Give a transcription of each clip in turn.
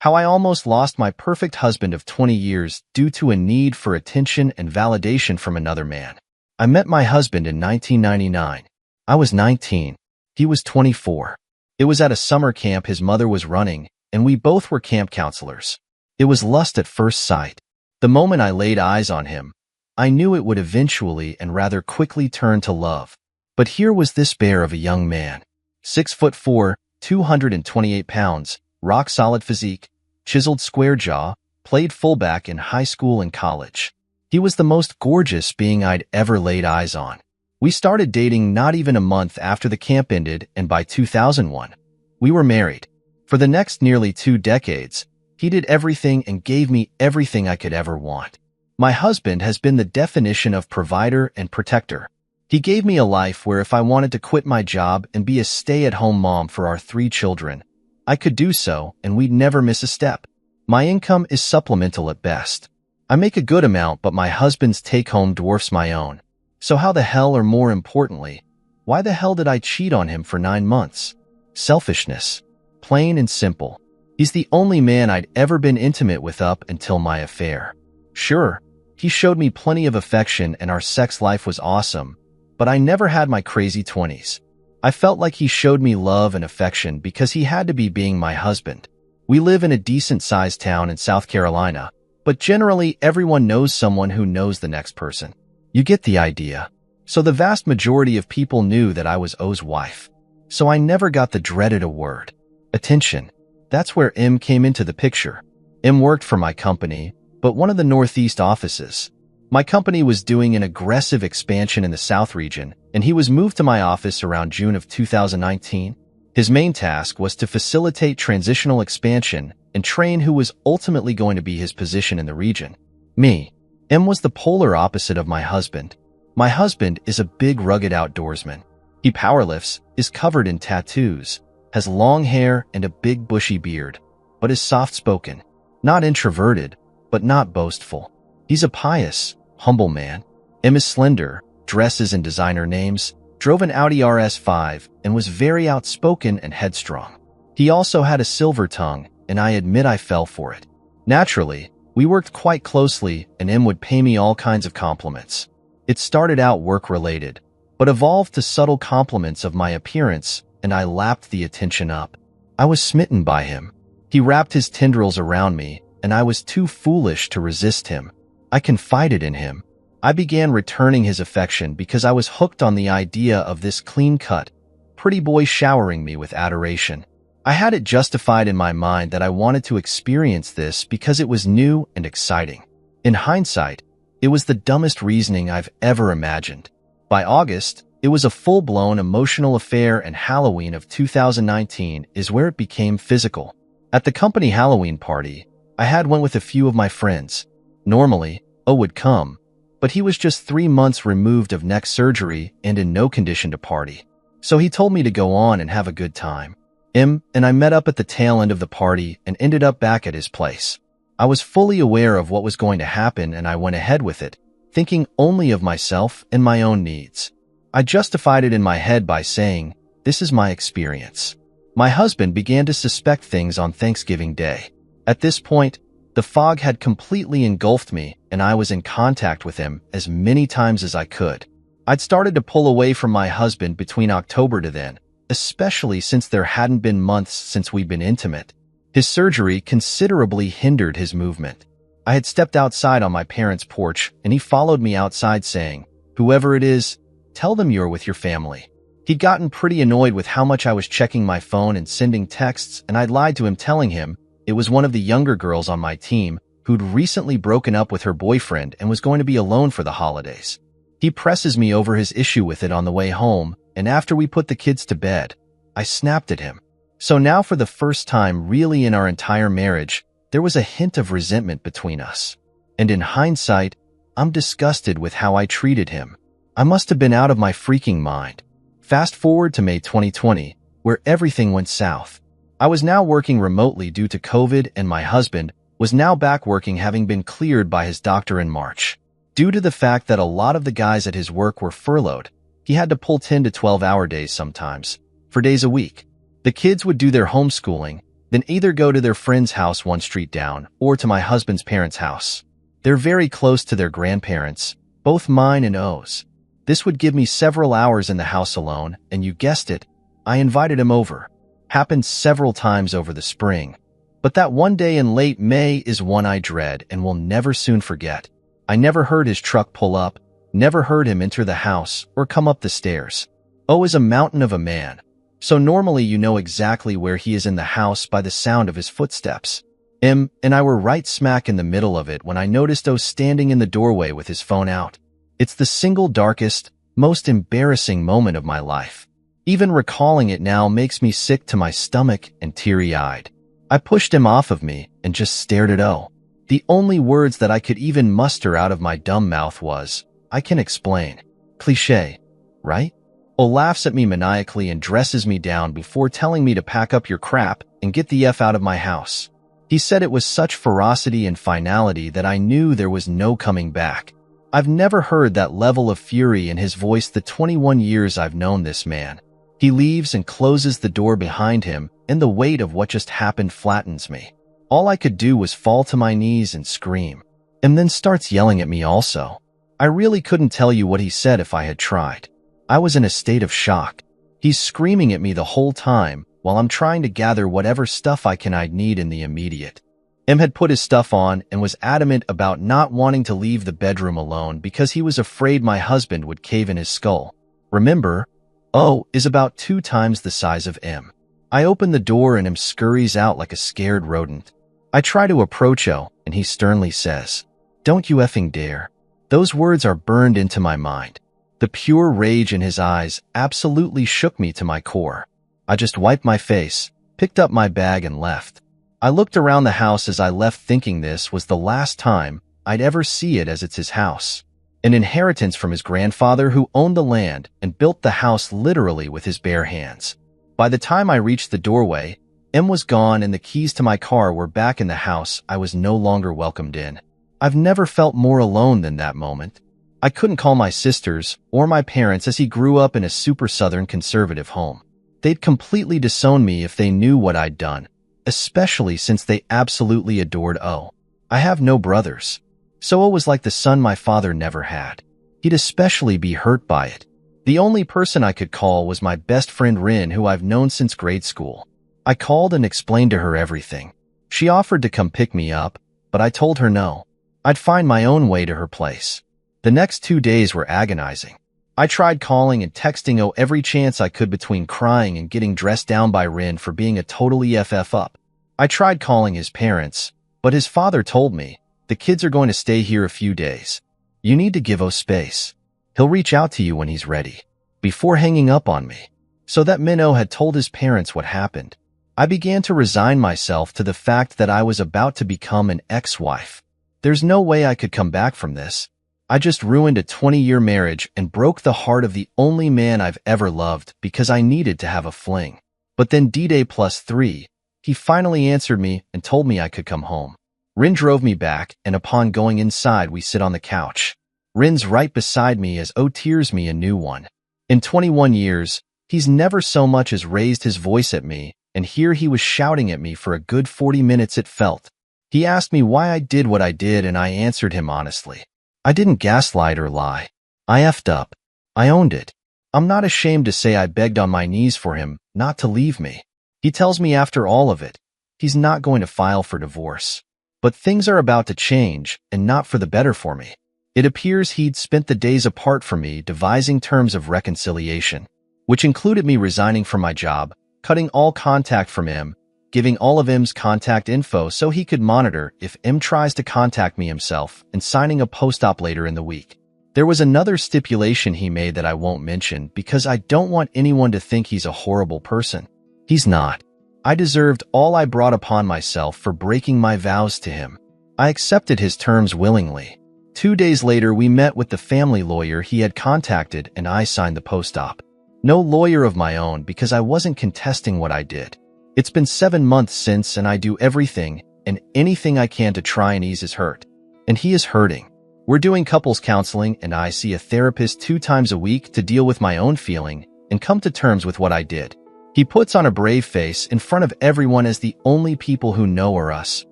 How I almost lost my perfect husband of 20 years due to a need for attention and validation from another man. I met my husband in 1999. I was 19. He was 24. It was at a summer camp his mother was running, and we both were camp counselors. It was lust at first sight. The moment I laid eyes on him, I knew it would eventually and rather quickly turn to love. But here was this bear of a young man. 6'4", 228 pounds, rock-solid physique, chiseled square jaw, played fullback in high school and college. He was the most gorgeous being I'd ever laid eyes on. We started dating not even a month after the camp ended, and by 2001, we were married. For the next nearly 2 decades, he did everything and gave me everything I could ever want. My husband has been the definition of provider and protector. He gave me a life where if I wanted to quit my job and be a stay-at-home mom for our 3 children, I could do so and we'd never miss a step. My income is supplemental at best. I make a good amount, but my husband's take-home dwarfs my own. So how the hell, or more importantly, why the hell did I cheat on him for 9 months? Selfishness. Plain and simple. He's the only man I'd ever been intimate with up until my affair. Sure, he showed me plenty of affection and our sex life was awesome, but I never had my crazy 20s. I felt like he showed me love and affection because he had to be being my husband. We live in a decent-sized town in South Carolina, but generally everyone knows someone who knows the next person. You get the idea. So the vast majority of people knew that I was O's wife. So I never got the dreaded award. Attention. That's where M came into the picture. M worked for my company, but one of the Northeast offices. My company was doing an aggressive expansion in the South region, and he was moved to my office around June of 2019. His main task was to facilitate transitional expansion and train who was ultimately going to be his position in the region. Me. M was the polar opposite of my husband. My husband is a big, rugged outdoorsman. He powerlifts, is covered in tattoos, has long hair and a big bushy beard, but is soft-spoken. Not introverted, but not boastful. He's a pious, humble man. M is slender, dresses in designer names, drove an Audi RS5, and was very outspoken and headstrong. He also had a silver tongue, and I admit I fell for it. Naturally, we worked quite closely, and M would pay me all kinds of compliments. It started out work-related, but evolved to subtle compliments of my appearance, and I lapped the attention up. I was smitten by him. He wrapped his tendrils around me, and I was too foolish to resist him. I confided in him. I began returning his affection because I was hooked on the idea of this clean-cut, pretty boy showering me with adoration. I had it justified in my mind that I wanted to experience this because it was new and exciting. In hindsight, it was the dumbest reasoning I've ever imagined. By August, it was a full-blown emotional affair, and Halloween of 2019 is where it became physical. At the company Halloween party, I went with a few of my friends. Normally, O would come, but he was just 3 months removed of neck surgery and in no condition to party. So he told me to go on and have a good time. M and I met up at the tail end of the party and ended up back at his place. I was fully aware of what was going to happen, and I went ahead with it, thinking only of myself and my own needs. I justified it in my head by saying, "This is my experience." My husband began to suspect things on Thanksgiving Day. At this point, the fog had completely engulfed me, and I was in contact with him as many times as I could. I'd started to pull away from my husband between October to then, especially since there hadn't been months since we'd been intimate. His surgery considerably hindered his movement. I had stepped outside on my parents' porch, and he followed me outside saying, "Whoever it is, tell them you're with your family." He'd gotten pretty annoyed with how much I was checking my phone and sending texts, and I'd lied to him telling him it was one of the younger girls on my team who'd recently broken up with her boyfriend and was going to be alone for the holidays. He presses me over his issue with it on the way home, and after we put the kids to bed, I snapped at him. So now, for the first time really in our entire marriage, there was a hint of resentment between us. And in hindsight, I'm disgusted with how I treated him. I must have been out of my freaking mind. Fast forward to May 2020, where everything went south. I was now working remotely due to COVID, and my husband was now back working, having been cleared by his doctor in March. Due to the fact that a lot of the guys at his work were furloughed, he had to pull 10 to 12-hour days sometimes, for days a week. The kids would do their homeschooling, then either go to their friend's house one street down or to my husband's parents' house. They're very close to their grandparents, both mine and O's. This would give me several hours in the house alone, and you guessed it, I invited him over. Happened several times over the spring. But that one day in late May is one I dread and will never soon forget. I never heard his truck pull up, never heard him enter the house or come up the stairs. O is a mountain of a man, so normally you know exactly where he is in the house by the sound of his footsteps. M and I were right smack in the middle of it when I noticed O standing in the doorway with his phone out. It's the single darkest, most embarrassing moment of my life. Even recalling it now makes me sick to my stomach and teary-eyed. I pushed him off of me and just stared at O. The only words that I could even muster out of my dumb mouth was, "I can explain." Cliché, right? O laughs at me maniacally and dresses me down before telling me to pack up your crap and get the F out of my house. He said it with such ferocity and finality that I knew there was no coming back. I've never heard that level of fury in his voice the 21 years I've known this man. He leaves and closes the door behind him, and the weight of what just happened flattens me. All I could do was fall to my knees and scream, and then starts yelling at me also. I really couldn't tell you what he said if I had tried. I was in a state of shock. He's screaming at me the whole time while I'm trying to gather whatever stuff I'd need in the immediate. M had put his stuff on and was adamant about not wanting to leave the bedroom alone because he was afraid my husband would cave in his skull. Remember, O is about 2 times the size of M. I open the door and M scurries out like a scared rodent. I try to approach O and he sternly says, "Don't you effing dare." Those words are burned into my mind. The pure rage in his eyes absolutely shook me to my core. I just wiped my face, picked up my bag and left. I looked around the house as I left thinking this was the last time I'd ever see it as it's his house. An inheritance from his grandfather who owned the land and built the house literally with his bare hands. By the time I reached the doorway, M was gone and the keys to my car were back in the house. I was no longer welcomed in. I've never felt more alone than that moment. I couldn't call my sisters or my parents as he grew up in a super southern conservative home. They'd completely disown me if they knew what I'd done, especially since they absolutely adored O. I have no brothers, so O was like the son my father never had. He'd especially be hurt by it. The only person I could call was my best friend Rin, who I've known since grade school. I called and explained to her everything. She offered to come pick me up, but I told her no. I'd find my own way to her place. The next 2 days were agonizing. I tried calling and texting O every chance I could between crying and getting dressed down by Rin for being a totally FF up. I tried calling his parents, but his father told me, "The kids are going to stay here a few days. You need to give O space. He'll reach out to you when he's ready," before hanging up on me. So that Minnow had told his parents what happened. I began to resign myself to the fact that I was about to become an ex-wife. There's no way I could come back from this. I just ruined a 20-year marriage and broke the heart of the only man I've ever loved because I needed to have a fling. But then D-Day +3, he finally answered me and told me I could come home. Rin drove me back, and upon going inside we sit on the couch. Rin's right beside me as O tears me a new one. In 21 years, he's never so much as raised his voice at me, and here he was shouting at me for a good 40 minutes it felt. He asked me why I did what I did and I answered him honestly. I didn't gaslight or lie. I effed up. I owned it. I'm not ashamed to say I begged on my knees for him not to leave me. He tells me after all of it, he's not going to file for divorce. But things are about to change, and not for the better for me. It appears he'd spent the days apart from me devising terms of reconciliation, which included me resigning from my job, cutting all contact from him, giving all of M's contact info so he could monitor if M tries to contact me himself, and signing a post-op later in the week. There was another stipulation he made that I won't mention because I don't want anyone to think he's a horrible person. He's not. I deserved all I brought upon myself for breaking my vows to him. I accepted his terms willingly. 2 days later, we met with the family lawyer he had contacted and I signed the post-op. No lawyer of my own because I wasn't contesting what I did. It's been 7 months since, and I do everything and anything I can to try and ease his hurt. And he is hurting. We're doing couples counseling, and I see a therapist 2 times a week to deal with my own feeling and come to terms with what I did. He puts on a brave face in front of everyone as the only people who know are us,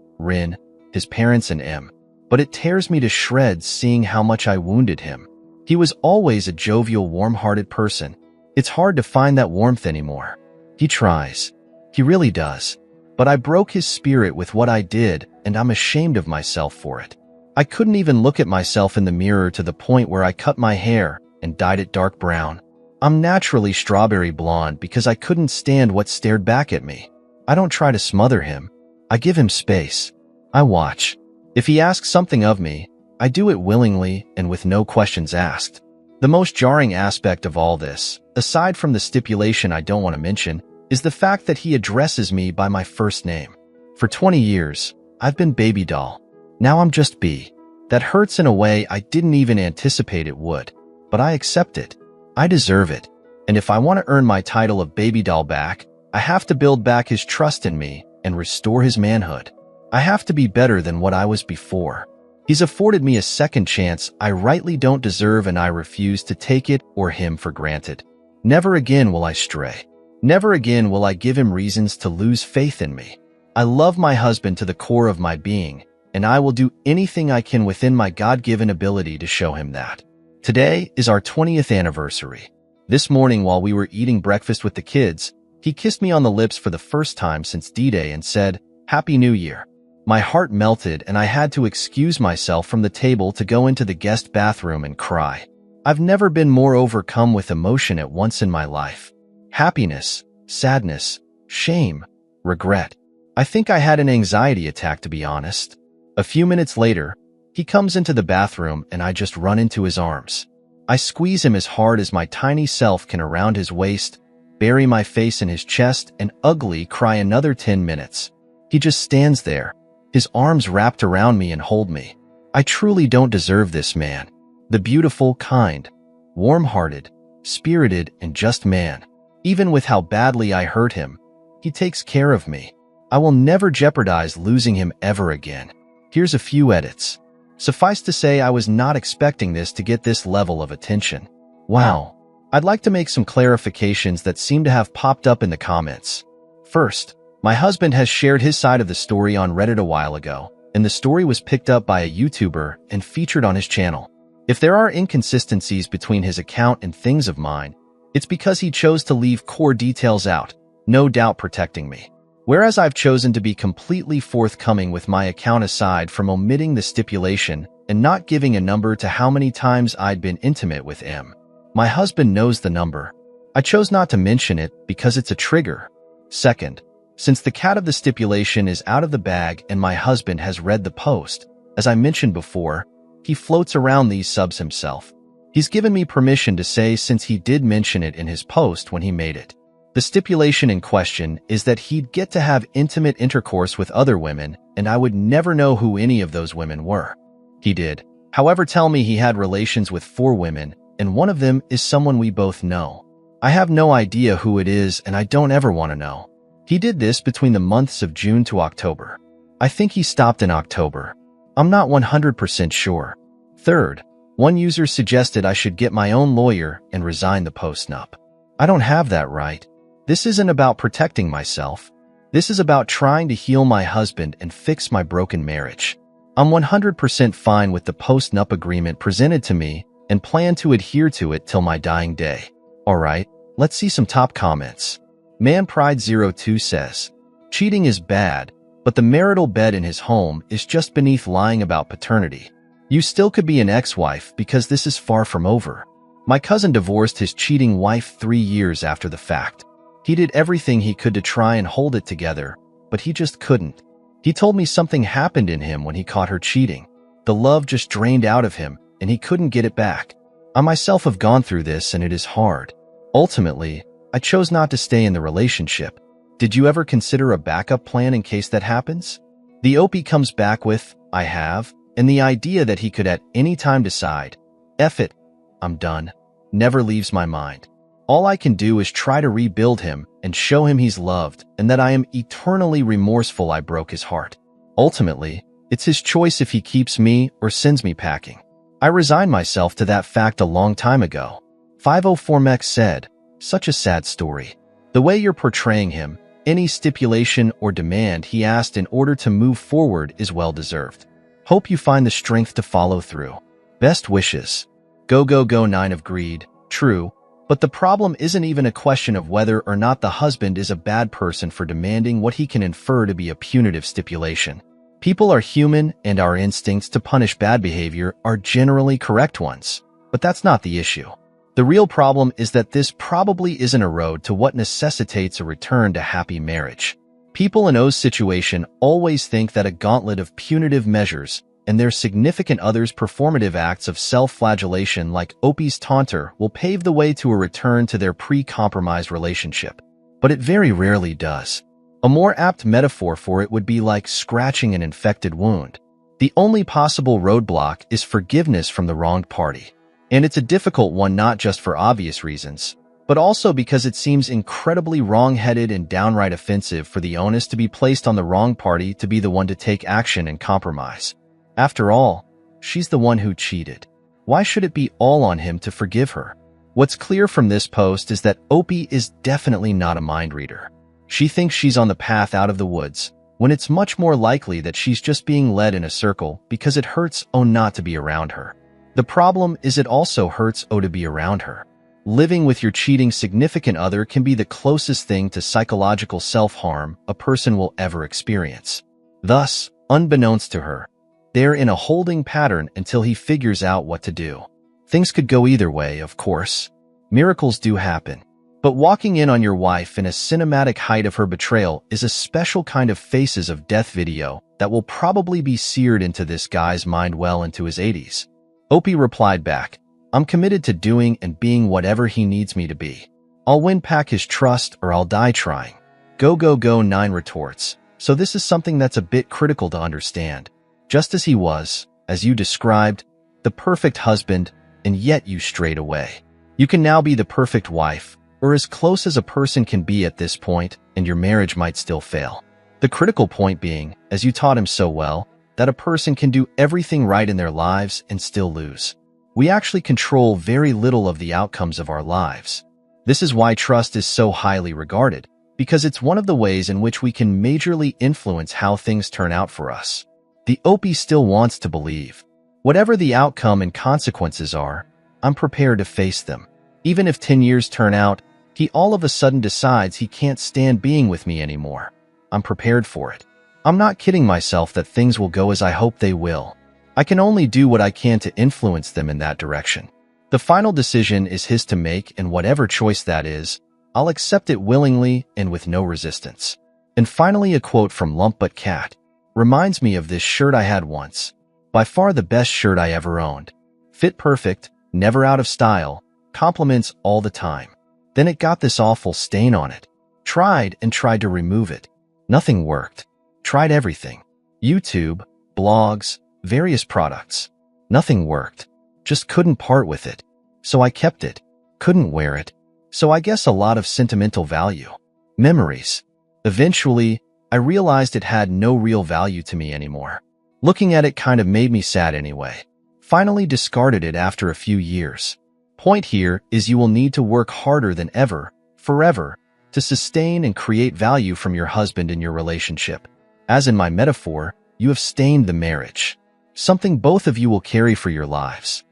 Rin, his parents and Em. But it tears me to shreds seeing how much I wounded him. He was always a jovial, warm-hearted person. It's hard to find that warmth anymore. He tries. He really does. But I broke his spirit with what I did, and I'm ashamed of myself for it. I couldn't even look at myself in the mirror to the point where I cut my hair and dyed it dark brown. I'm naturally strawberry blonde because I couldn't stand what stared back at me. I don't try to smother him. I give him space. I watch. If he asks something of me, I do it willingly and with no questions asked. The most jarring aspect of all this, aside from the stipulation I don't want to mention, is the fact that he addresses me by my first name. For 20 years, I've been baby doll. Now I'm just B. That hurts in a way I didn't even anticipate it would. But I accept it. I deserve it. And if I want to earn my title of baby doll back, I have to build back his trust in me and restore his manhood. I have to be better than what I was before. He's afforded me a second chance I rightly don't deserve, and I refuse to take it or him for granted. Never again will I stray. Never again will I give him reasons to lose faith in me. I love my husband to the core of my being, and I will do anything I can within my God-given ability to show him that. Today is our 20th anniversary. This morning while we were eating breakfast with the kids, he kissed me on the lips for the first time since D-Day and said, "Happy New Year." My heart melted and I had to excuse myself from the table to go into the guest bathroom and cry. I've never been more overcome with emotion at once in my life. Happiness, sadness, shame, regret. I think I had an anxiety attack, to be honest. A few minutes later, he comes into the bathroom and I just run into his arms. I squeeze him as hard as my tiny self can around his waist, bury my face in his chest, and ugly cry another 10 minutes. He just stands there, his arms wrapped around me and hold me. I truly don't deserve this man. The beautiful, kind, warm-hearted, spirited, and just man. Even with how badly I hurt him, he takes care of me. I will never jeopardize losing him ever again. Here's a few edits. Suffice to say, I was not expecting this to get this level of attention. Wow. I'd like to make some clarifications that seem to have popped up in the comments. First, my husband has shared his side of the story on Reddit a while ago, and the story was picked up by a YouTuber and featured on his channel. If there are inconsistencies between his account and things of mine, it's because he chose to leave core details out, no doubt protecting me. Whereas I've chosen to be completely forthcoming with my account aside from omitting the stipulation and not giving a number to how many times I'd been intimate with M. My husband knows the number. I chose not to mention it because it's a trigger. Second, since the cat of the stipulation is out of the bag and my husband has read the post, as I mentioned before, he floats around these subs himself. He's given me permission to say since he did mention it in his post when he made it. The stipulation in question is that he'd get to have intimate intercourse with other women, and I would never know who any of those women were. He did, however, tell me he had relations with 4 women, and one of them is someone we both know. I have no idea who it is, and I don't ever want to know. He did this between the months of June to October. I think he stopped in October. I'm not 100% sure. Third, one user suggested I should get my own lawyer and resign the post-nup. I don't have that right. This isn't about protecting myself. This is about trying to heal my husband and fix my broken marriage. I'm 100% fine with the post-nup agreement presented to me and plan to adhere to it till my dying day. Alright, let's see some top comments. ManPride02 says, cheating is bad, but the marital bed in his home is just beneath lying about paternity. You still could be an ex-wife because this is far from over. My cousin divorced his cheating wife 3 years after the fact. He did everything he could to try and hold it together, but he just couldn't. He told me something happened in him when he caught her cheating. The love just drained out of him, and he couldn't get it back. I myself have gone through this, and it is hard. Ultimately, I chose not to stay in the relationship. Did you ever consider a backup plan in case that happens? The OP comes back with, I have, and the idea that he could at any time decide, F it, I'm done, never leaves my mind. All I can do is try to rebuild him and show him he's loved and that I am eternally remorseful I broke his heart. Ultimately, it's his choice if he keeps me or sends me packing. I resigned myself to that fact a long time ago. 504mex said, such a sad story. The way you're portraying him, any stipulation or demand he asked in order to move forward is well-deserved. Hope you find the strength to follow through. Best wishes. Go, go, go. 9 of greed. True, but the problem isn't even a question of whether or not the husband is a bad person for demanding what he can infer to be a punitive stipulation. People are human, and our instincts to punish bad behavior are generally correct ones. But that's not the issue. The real problem is that this probably isn't a road to what necessitates a return to happy marriage. People in O's situation always think that a gauntlet of punitive measures and their significant others' performative acts of self-flagellation like Opie's taunter will pave the way to a return to their pre-compromised relationship. But it very rarely does. A more apt metaphor for it would be like scratching an infected wound. The only possible roadblock is forgiveness from the wronged party. And it's a difficult one not just for obvious reasons, but also because it seems incredibly wrong-headed and downright offensive for the onus to be placed on the wrong party to be the one to take action and compromise. After all, she's the one who cheated. Why should it be all on him to forgive her? What's clear from this post is that Opie is definitely not a mind reader. She thinks she's on the path out of the woods, when it's much more likely that she's just being led in a circle because it hurts O not to be around her. The problem is it also hurts O to be around her. Living with your cheating significant other can be the closest thing to psychological self-harm a person will ever experience. Thus, unbeknownst to her, they're in a holding pattern until he figures out what to do. Things could go either way, of course. Miracles do happen. But walking in on your wife in a cinematic height of her betrayal is a special kind of faces of death video that will probably be seared into this guy's mind well into his 80s. Opie replied back, "I'm committed to doing and being whatever he needs me to be. I'll win back his trust or I'll die trying." Go, go, go. 9 retorts. So this is something that's a bit critical to understand. Just as he was, as you described, the perfect husband, and yet you strayed away. You can now be the perfect wife, or as close as a person can be at this point, and your marriage might still fail. The critical point being, as you taught him so well, that a person can do everything right in their lives and still lose. We actually control very little of the outcomes of our lives. This is why trust is so highly regarded, because it's one of the ways in which we can majorly influence how things turn out for us. The Opie still wants to believe. Whatever the outcome and consequences are, I'm prepared to face them. Even if 10 years turn out, he all of a sudden decides he can't stand being with me anymore. I'm prepared for it. I'm not kidding myself that things will go as I hope they will. I can only do what I can to influence them in that direction. The final decision is his to make, and whatever choice that is, I'll accept it willingly and with no resistance. And finally, a quote from Lump But Cat. Reminds me of this shirt I had once. By far the best shirt I ever owned. Fit perfect, never out of style, compliments all the time. Then it got this awful stain on it. Tried and tried to remove it. Nothing worked. Tried everything. YouTube, blogs, various products. Nothing worked. Just couldn't part with it. So I kept it. Couldn't wear it. So I guess a lot of sentimental value. Memories. Eventually, I realized it had no real value to me anymore. Looking at it kind of made me sad anyway. Finally discarded it after a few years. Point here is you will need to work harder than ever, forever, to sustain and create value from your husband in your relationship. As in my metaphor, you have stained the marriage. Something both of you will carry for your lives.